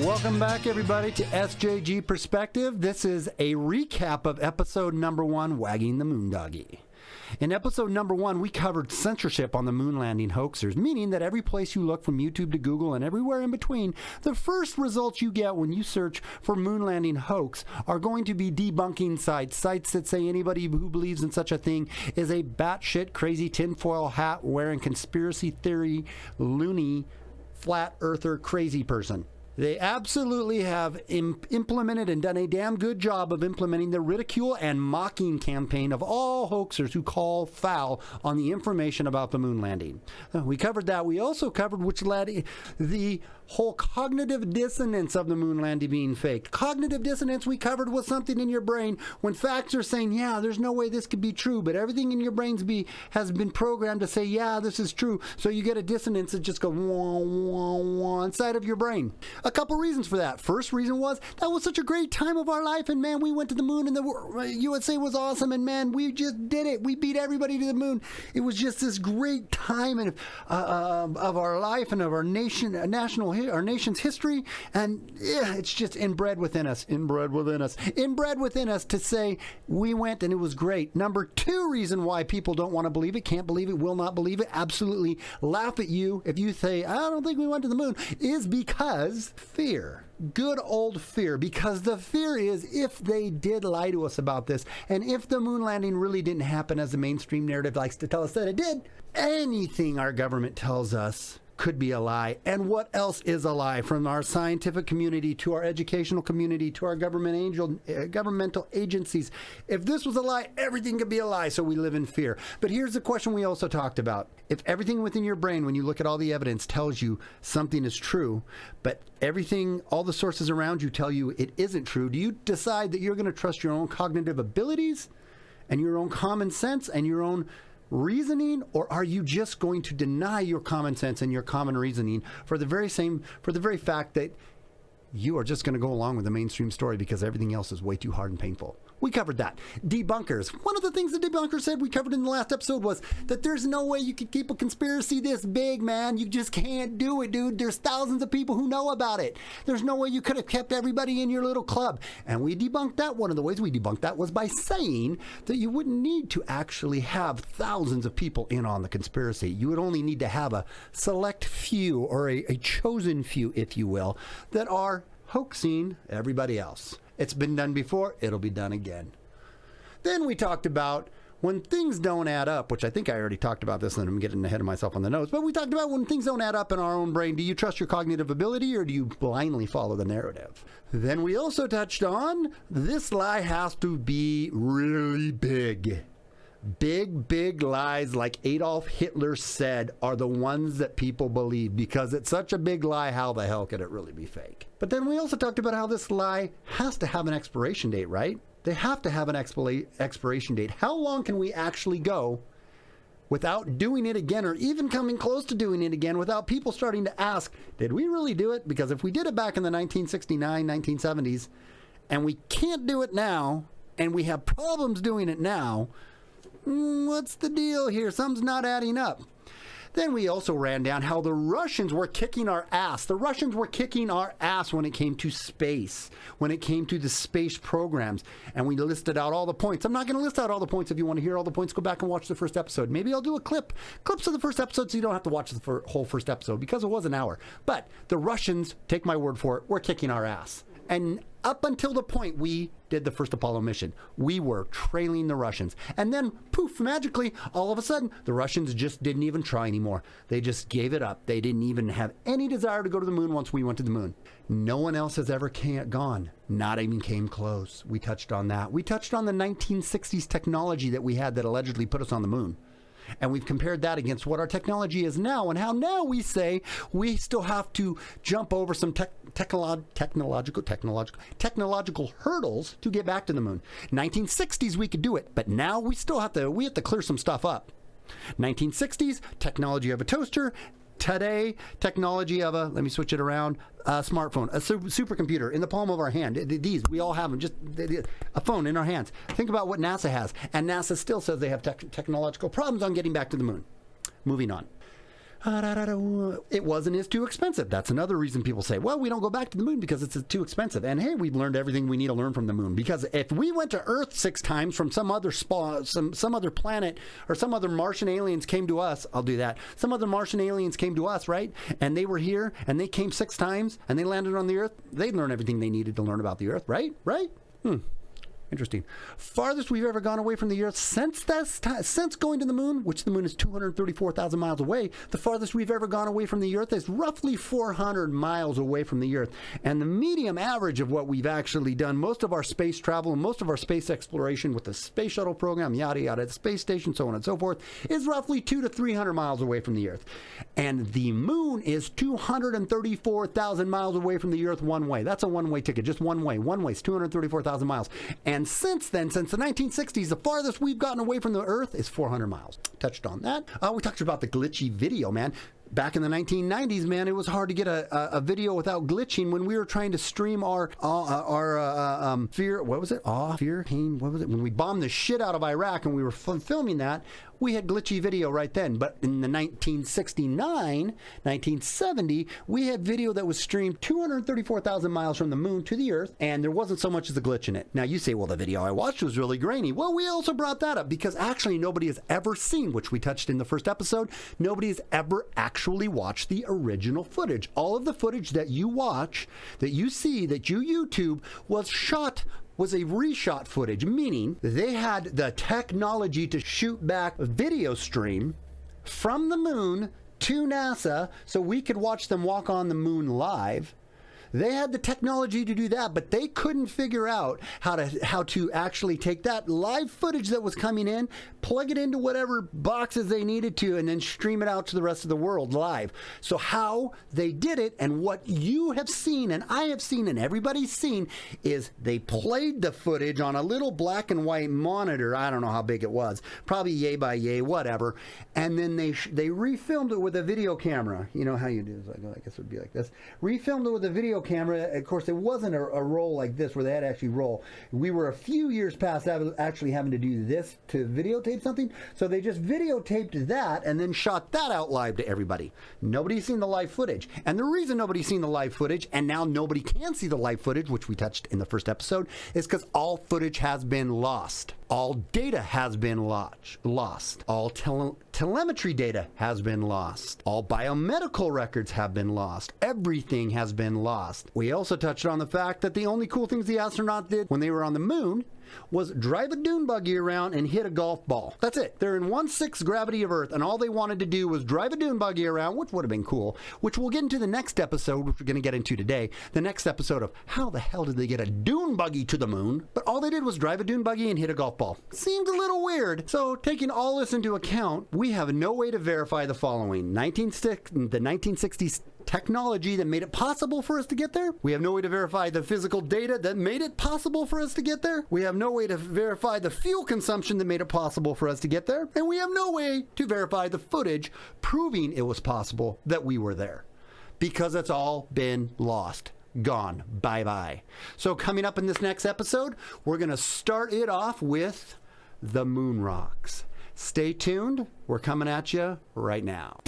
Welcome back, everybody, to SJG Perspective. This is a recap of episode number 1, Wagging the Moondoggie. In episode number 1, we covered censorship on the moon landing hoaxers, meaning that every place you look, from YouTube to Google and everywhere in between, the first results you get when you search for moon landing hoax are going to be debunking sites that say anybody who believes in such a thing is a batshit crazy tinfoil hat wearing conspiracy theory loony flat earther crazy person. They absolutely have implemented and done a damn good job of implementing the ridicule and mocking campaign of all hoaxers who call foul on the information about the moon landing. We covered that. We also covered which led the whole cognitive dissonance of the moon landing being fake. Cognitive dissonance we covered was something in your brain when facts are saying, yeah, there's no way this could be true, but everything in your brains has been programmed to say, yeah, this is true. So you get a dissonance that just goes wah, wah, wah inside of your brain. A couple reasons for that. First reason was that was such a great time of our life, and man, we went to the moon, and the USA was awesome, and man, we just did it. We beat everybody to the moon. It was just this great time of our life and of our nation's history, and yeah, it's just inbred within us to say we went and it was great. Number 2 reason why people don't want to believe it, can't believe it, will not believe it, absolutely laugh at you if you say, I don't think we went to the moon, is because fear. Good old fear, because the fear is if they did lie to us about this, and if the moon landing really didn't happen as the mainstream narrative likes to tell us that it did, anything our government tells us could be a lie. And what else is a lie? From our scientific community to our educational community to our governmental agencies. If this was a lie, everything could be a lie, so we live in fear. But here's the question we also talked about. If everything within your brain, when you look at all the evidence, tells you something is true, but everything, all the sources around you tell you it isn't true, do you decide that you're going to trust your own cognitive abilities and your own common sense and your own reasoning, or are you just going to deny your common sense and your common reasoning for the very fact that you are just going to go along with the mainstream story because everything else is way too hard and painful? We covered that. Debunkers. One of the things the debunkers said we covered in the last episode was that there's no way you could keep a conspiracy this big, man. You just can't do it, dude. There's thousands of people who know about it. There's no way you could have kept everybody in your little club. And we debunked that. One of the ways we debunked that was by saying that you wouldn't need to actually have thousands of people in on the conspiracy. You would only need to have a select few, or a chosen few, if you will, that are hoaxing everybody else. It's been done before, it'll be done again. Then we talked about when things don't add up, which I think I already talked about this, and I'm getting ahead of myself on the notes, but we talked about when things don't add up in our own brain, do you trust your cognitive ability or do you blindly follow the narrative? Then we also touched on this lie has to be really big. Big lies, like Adolf Hitler said, are the ones that people believe, because it's such a big lie, how the hell could it really be fake? But then we also talked about how this lie has to have an expiration date, right? They have to have an expiration date. How long can we actually go without doing it again, or even coming close to doing it again, without people starting to ask, did we really do it? Because if we did it back in the 1969, 1970s, and we can't do it now, and we have problems doing it now, what's the deal here? Something's not adding up. Then we also ran down how the Russians were kicking our ass. The Russians were kicking our ass when it came to space, when it came to the space programs. And we listed out all the points. I'm not going to list out all the points. If you want to hear all the points, go back and watch the first episode. Maybe I'll do a clips of the first episode, so you don't have to watch the whole first episode, because it was an hour. But the Russians, take my word for it, were kicking our ass. And up until the point we did the first Apollo mission, we were trailing the Russians. And then, poof, magically, all of a sudden, the Russians just didn't even try anymore. They just gave it up. They didn't even have any desire to go to the moon once we went to the moon. No one else has ever gone. Not even came close. We touched on that. We touched on the 1960s technology that we had that allegedly put us on the moon. And we've compared that against what our technology is now, and how now we say we still have to jump over some technological hurdles to get back to the moon. 1960s we could do it, but now we have to clear some stuff up. 1960s, technology of a toaster. Today, technology of let me switch it around, a smartphone, a supercomputer in the palm of our hand. These, we all have them, just a phone in our hands. Think about what NASA has. And NASA still says they have technological problems on getting back to the moon. Moving on. It was and is too expensive. That's another reason people say, well, we don't go back to the moon because it's too expensive. And hey, we've learned everything we need to learn from the moon. Because if we went to Earth 6 times from some other some other planet, or some other Martian aliens came to us, I'll do that. Some other Martian aliens came to us, right? And they were here and they came 6 times and they landed on the Earth. They'd learn everything they needed to learn about the Earth, right? Right? Interesting. Farthest we've ever gone away from the Earth since going to the moon, which the moon is 234,000 miles away, the farthest we've ever gone away from the Earth is roughly 400 miles away from the Earth. And the medium average of what we've actually done, most of our space travel and most of our space exploration with the space shuttle program, yada yada, the space station, so on and so forth, is roughly 200 to 300 miles away from the Earth. And the moon is 234,000 miles away from the Earth one way. That's a one-way ticket, just one way. One way is 234,000 miles. And since then, since the 1960s, the farthest we've gotten away from the Earth is 400 miles. Touched on that. We talked about the glitchy video, man. Back in the 1990s, man, it was hard to get a video without glitching when we were trying to stream our fear, what was it? Fear, pain, what was it? When we bombed the shit out of Iraq and we were filming that, we had glitchy video right then. But in the 1969, 1970, we had video that was streamed 234,000 miles from the moon to the Earth, and there wasn't so much as a glitch in it. Now, you say, well, the video I watched was really grainy. Well, we also brought that up because actually nobody has ever seen, which we touched in the first episode, nobody has ever actually watched the original footage. All of the footage that you watch, that you see, that you YouTube, was a reshot footage, meaning they had the technology to shoot back a video stream from the moon to NASA so we could watch them walk on the moon live. They had the technology to do that, but they couldn't figure out how to actually take that live footage that was coming in, plug it into whatever boxes they needed to, and then stream it out to the rest of the world live. So how they did it, and what you have seen, and I have seen, and everybody's seen, is they played the footage on a little black and white monitor. I don't know how big it was, probably yay by yay, whatever. And then they refilmed it with a video camera. You know how you do it? I guess it would be like this. Refilmed it with a video camera. Of course, it wasn't a roll like this where they had to actually roll. We were a few years past actually having to do this to videotape something, so they just videotaped that and then shot that out live to everybody. Nobody's seen the live footage, and the reason nobody's seen the live footage, and now nobody can see the live footage, which we touched in the first episode, is because all footage has been lost. All data has been lost. All telemetry data has been lost. All biomedical records have been lost. Everything has been lost. We also touched on the fact that the only cool things the astronaut did when they were on the moon was drive a dune buggy around and hit a golf ball. That's it. They're in 1/6 gravity of Earth, and all they wanted to do was drive a dune buggy around, which would have been cool, which we'll get into the next episode, which we're going to get into today, the next episode of how the hell did they get a dune buggy to the moon? But all they did was drive a dune buggy and hit a golf ball. Seems a little weird. So taking all this into account, we have no way to verify the following. The 1960s technology that made it possible for us to get there. We have no way to verify the physical data that made it possible for us to get there. We have no way to verify the fuel consumption that made it possible for us to get there. And we have no way to verify the footage proving it was possible that we were there. Because it's all been lost. Gone. Bye-bye. So coming up in this next episode, we're going to start it off with the moon rocks. Stay tuned. We're coming at you right now.